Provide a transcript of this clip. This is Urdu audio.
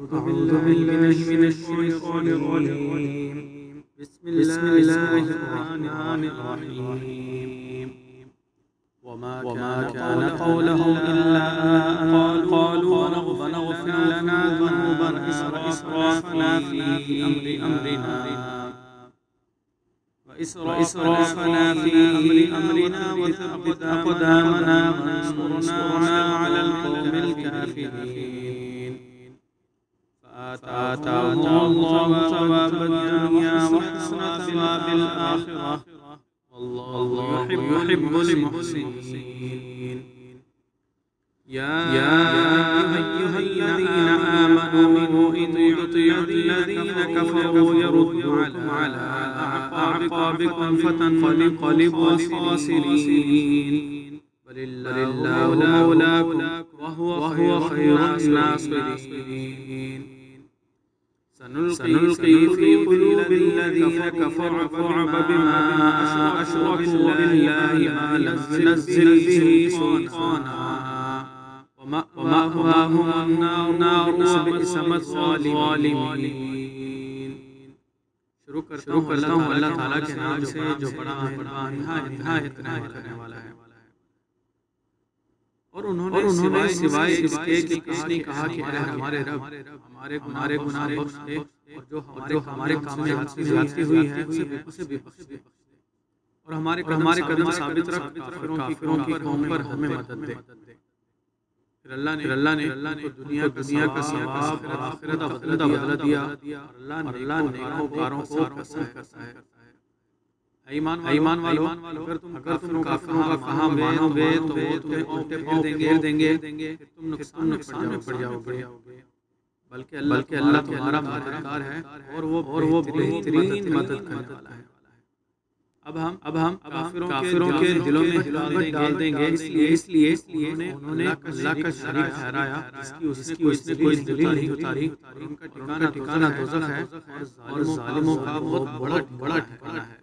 أعوذ بالله من الشيطان الرجيم. بسم الله الرحمن الرحيم. وما كان قولهم إلا أن قالوا ربنا اغفر لنا ذنوبنا وإسرافنا في أمرنا وثبت أقدامنا وانصرنا على القوم الكافرين. فآتاهم الله ثواب الدنيا وحسن ثواب الآخرة والله يحب المحسنين. يا أيها الذين آمنوا إن تطيعوا الذين كفروا يردوا على أعقابكم فتنقلبوا خاسرين. بل الله مولاكم وهو خير الناصرين. سنلقي في قلوب الذين كفروا الرعب بما أشركوا بالله ما ننزل به سلطانا ومأواهم النار وبئس مثوى الظالمين. شروع کرتا ہوں اللہ تعالیٰ کے نام سے جو بڑا نہایت رحم کرنے والا ہے. اور انہوں نے سوائے اس کے کہ کس نے کہا کہ اے ہمارے رب ہمارے گناہ بخش دے اور جو ہمارے کام میں زیادتی ہوئی ہے اسے بھی بخش دے اور ہمارے قدم ثابت رکھ کافروں کی قوم پر ہمیں مدد دے. پھر اللہ نے دنیا کا ثواب اور آخرت کا بدلہ دیا اور اللہ نیکوکاروں کو پسند کرتا ہے. ایمان والو اگر تم کافروں کا کہاں مانو گے تو وہ تمہیں الٹے پاؤں پھیر دیں گے کہ تم نقصان میں پڑ جاؤ گے. بلکہ اللہ تمہارا مددگار ہے اور وہ بہترین مدد کرنے والا ہے. اب ہم کافروں کے دلوں میں ڈال دیں گے اس لیے انہوں نے اللہ کا شریک ٹھہرایا جس کی اس نے کوئی دلیل نہیں اتاری. ان کا ٹھکانہ دوزخ ہے اور ظالموں کا بہت بڑا ٹھکانہ ہے.